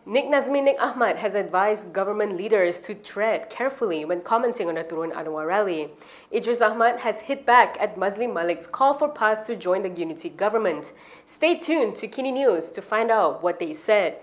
Nik Nazmi Nik Ahmad has advised government leaders to tread carefully when commenting on the Turun Anwar rally. Idris Ahmad has hit back at Muslim Malik's call for PAS to join the unity government. Stay tuned to Kini News to find out what they said.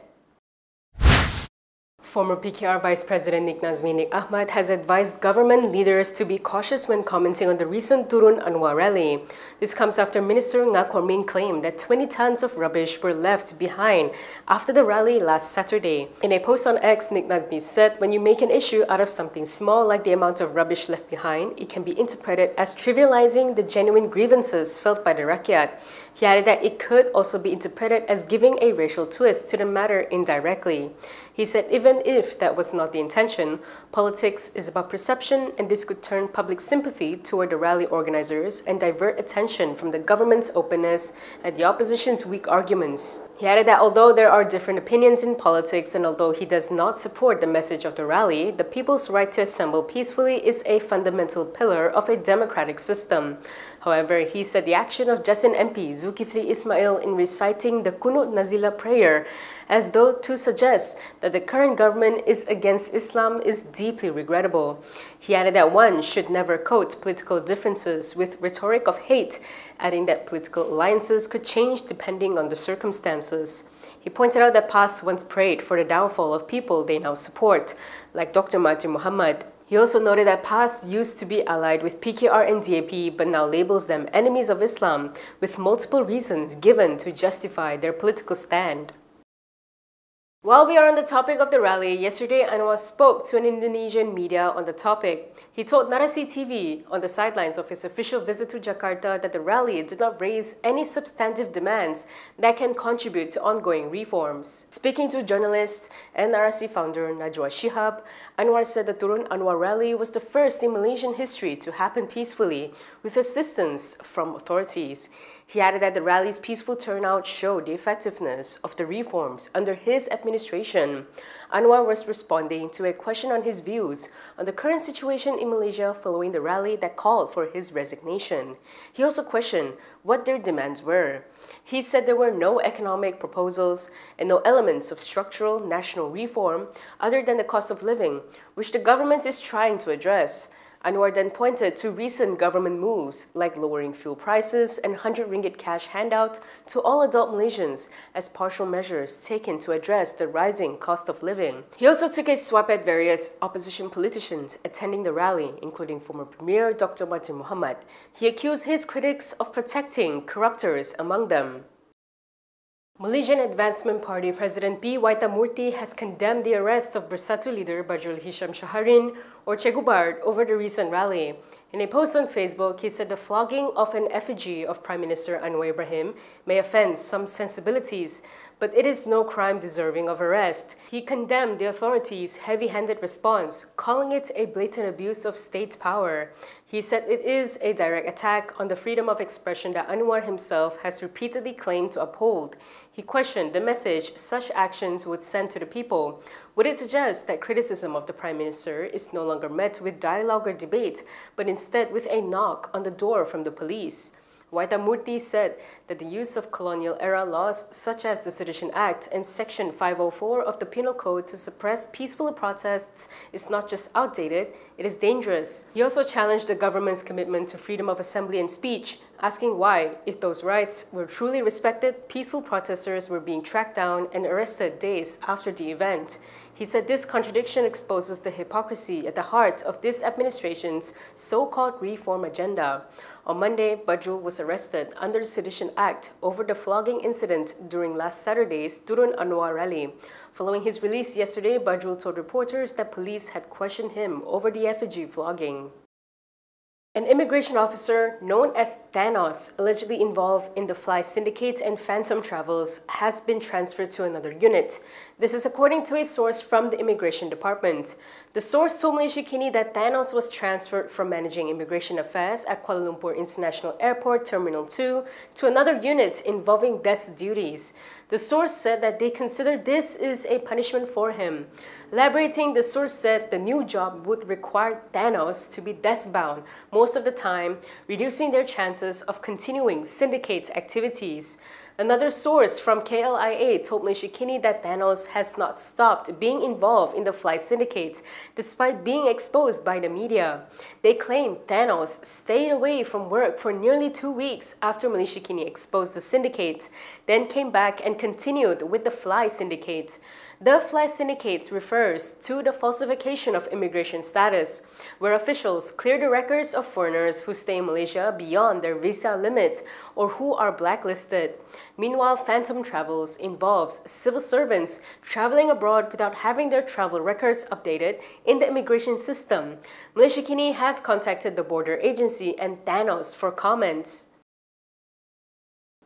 Former PKR Vice President Nik Nazmi Nik Ahmad has advised government leaders to be cautious when commenting on the recent Turun Anwar rally. This comes after Minister Nga Kwar Min claimed that 20 tons of rubbish were left behind after the rally last Saturday. In a post on X, Nik Nazmi said, when you make an issue out of something small like the amount of rubbish left behind, it can be interpreted as trivializing the genuine grievances felt by the Rakyat. He added that it could also be interpreted as giving a racial twist to the matter indirectly. He said even if that was not the intention, politics is about perception, and this could turn public sympathy toward the rally organizers and divert attention from the government's openness and the opposition's weak arguments. He added that although there are different opinions in politics and although he does not support the message of the rally, the people's right to assemble peacefully is a fundamental pillar of a democratic system. However, he said the action of Jasin MP Zulkifli Ismail in reciting the Kunut Nazila prayer as though to suggest that the current government is against Islam is deeply regrettable. He added that one should never coat political differences with rhetoric of hate, adding that political alliances could change depending on the circumstances. He pointed out that PAS once prayed for the downfall of people they now support, like Dr. Mahathir Mohamad. He also noted that PAS used to be allied with PKR and DAP but now labels them enemies of Islam, with multiple reasons given to justify their political stand. While we are on the topic of the rally, yesterday Anwar spoke to an Indonesian media on the topic. He told Narasi TV on the sidelines of his official visit to Jakarta that the rally did not raise any substantive demands that can contribute to ongoing reforms. Speaking to journalists and Narasi founder Najwa Shihab, Anwar said the Turun Anwar rally was the first in Malaysian history to happen peacefully, with assistance from authorities. He added that the rally's peaceful turnout showed the effectiveness of the reforms under his administration. Anwar was responding to a question on his views on the current situation in Malaysia following the rally that called for his resignation. He also questioned what their demands were. He said there were no economic proposals and no elements of structural national reform other than the cost of living, which the government is trying to address. Anwar then pointed to recent government moves like lowering fuel prices and 100 ringgit cash handout to all adult Malaysians as partial measures taken to address the rising cost of living. He also took a swap at various opposition politicians attending the rally, including former Premier Dr. Mahathir Mohamad. He accused his critics of protecting corruptors among them. Malaysian Advancement Party President P. Waitamurti has condemned the arrest of Bersatu leader Bajrul Hisham Shaharin, or Che Gubard, over the recent rally. In a post on Facebook, he said the flogging of an effigy of Prime Minister Anwar Ibrahim may offend some sensibilities, but it is no crime deserving of arrest. He condemned the authorities' heavy-handed response, calling it a blatant abuse of state power. He said it is a direct attack on the freedom of expression that Anwar himself has repeatedly claimed to uphold. He questioned the message such actions would send to the people. Would it suggest that criticism of the Prime Minister is no longer met with dialogue or debate, but instead with a knock on the door from the police? Waitamurti said that the use of colonial-era laws such as the Sedition Act and Section 504 of the Penal Code to suppress peaceful protests is not just outdated, it is dangerous. He also challenged the government's commitment to freedom of assembly and speech, asking why, if those rights were truly respected, peaceful protesters were being tracked down and arrested days after the event. He said this contradiction exposes the hypocrisy at the heart of this administration's so-called reform agenda. On Monday, Bajrul was arrested under the Sedition Act over the flogging incident during last Saturday's Turun Anwar rally. Following his release yesterday, Bajrul told reporters that police had questioned him over the effigy flogging. An immigration officer known as Thanos, allegedly involved in the Fly Syndicate and Phantom Travels, has been transferred to another unit. This is according to a source from the Immigration Department. The source told Malaysia Kini that Thanos was transferred from managing immigration affairs at Kuala Lumpur International Airport Terminal 2 to another unit involving desk duties. The source said that they consider this is a punishment for him. Elaborating, the source said the new job would require Thanos to be desk-bound most of the time, reducing their chances of continuing syndicate activities. Another source from KLIA told Malaysia Kini that Thanos has not stopped being involved in the fly syndicate despite being exposed by the media. They claim Thanos stayed away from work for nearly 2 weeks after Malaysia Kini exposed the syndicate, then came back and continued with the fly syndicate. The fly syndicate refers to the falsification of immigration status, where officials clear the records of foreigners who stay in Malaysia beyond their visa limit or who are blacklisted. Meanwhile, phantom travels involves civil servants traveling abroad without having their travel records updated in the immigration system. Malaysia Kini has contacted the border agency and Thanos for comments.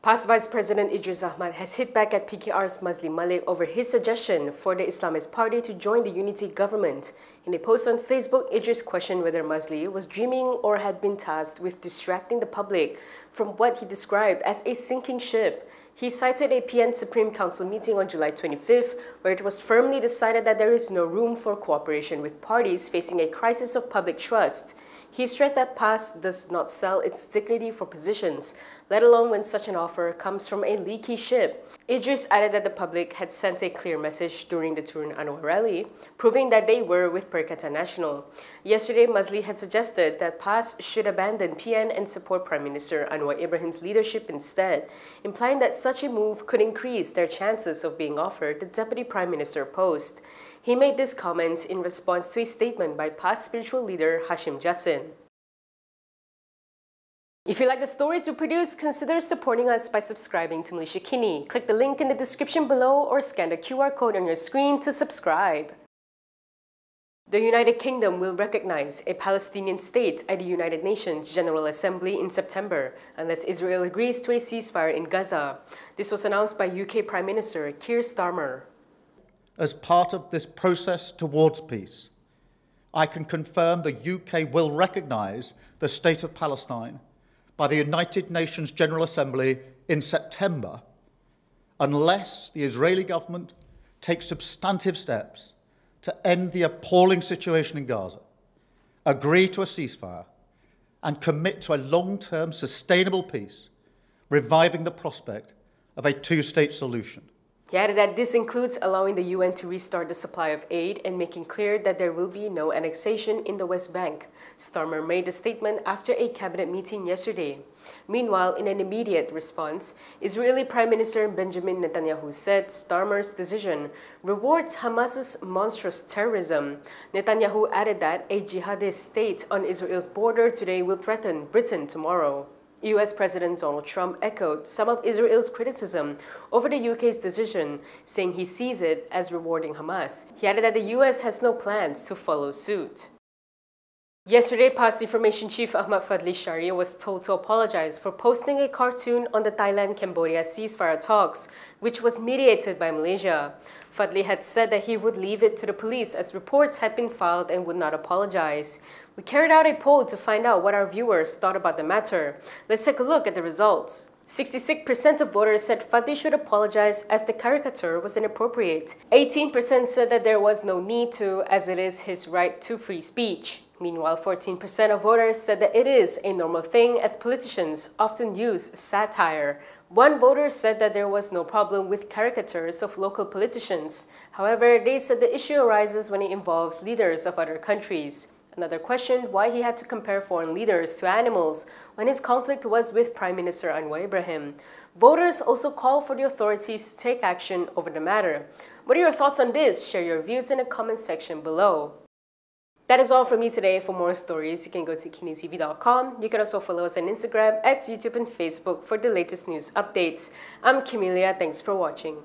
Past Vice President Idris Ahmad has hit back at PKR's Mazli Malik over his suggestion for the Islamist Party to join the unity government. In a post on Facebook, Idris questioned whether Mazli was dreaming or had been tasked with distracting the public from what he described as a sinking ship. He cited a PN Supreme Council meeting on July 25th, where it was firmly decided that there is no room for cooperation with parties facing a crisis of public trust. He stressed that PAS does not sell its dignity for positions, let alone when such an offer comes from a leaky ship. Idris added that the public had sent a clear message during the Turun Anwar rally, proving that they were with Perikatan Nasional. Yesterday, Mazli had suggested that PAS should abandon PN and support Prime Minister Anwar Ibrahim's leadership instead, implying that such a move could increase their chances of being offered the Deputy Prime Minister post. He made this comment in response to a statement by PAS spiritual leader Hashim Jassin. If you like the stories we produce, consider supporting us by subscribing to Malaysia Kini. Click the link in the description below or scan the QR code on your screen to subscribe. The United Kingdom will recognize a Palestinian state at the United Nations General Assembly in September, unless Israel agrees to a ceasefire in Gaza. This was announced by UK Prime Minister Keir Starmer. As part of this process towards peace, I can confirm the UK will recognise the State of Palestine by the United Nations General Assembly in September, unless the Israeli government takes substantive steps to end the appalling situation in Gaza, agree to a ceasefire, and commit to a long-term sustainable peace, reviving the prospect of a two-state solution. He added that this includes allowing the UN to restart the supply of aid and making clear that there will be no annexation in the West Bank. Starmer made the statement after a cabinet meeting yesterday. Meanwhile, in an immediate response, Israeli Prime Minister Benjamin Netanyahu said Starmer's decision rewards Hamas's monstrous terrorism. Netanyahu added that a jihadist state on Israel's border today will threaten Britain tomorrow. US President Donald Trump echoed some of Israel's criticism over the UK's decision, saying he sees it as rewarding Hamas. He added that the US has no plans to follow suit. Yesterday, PAS Information Chief Ahmad Fadli Sharia was told to apologize for posting a cartoon on the Thailand-Cambodia ceasefire talks, which was mediated by Malaysia. Fadli had said that he would leave it to the police as reports had been filed and would not apologize. We carried out a poll to find out what our viewers thought about the matter. Let's take a look at the results. 66% of voters said Fadli should apologize as the caricature was inappropriate. 18% said that there was no need to, as it is his right to free speech. Meanwhile, 14% of voters said that it is a normal thing as politicians often use satire. One voter said that there was no problem with caricatures of local politicians. However, they said the issue arises when it involves leaders of other countries. Another questioned why he had to compare foreign leaders to animals when his conflict was with Prime Minister Anwar Ibrahim. Voters also called for the authorities to take action over the matter. What are your thoughts on this? Share your views in the comment section below. That is all from me today. For more stories, you can go to kinitv.com. You can also follow us on Instagram, X, YouTube, and Facebook for the latest news updates. I'm Camelia. Thanks for watching.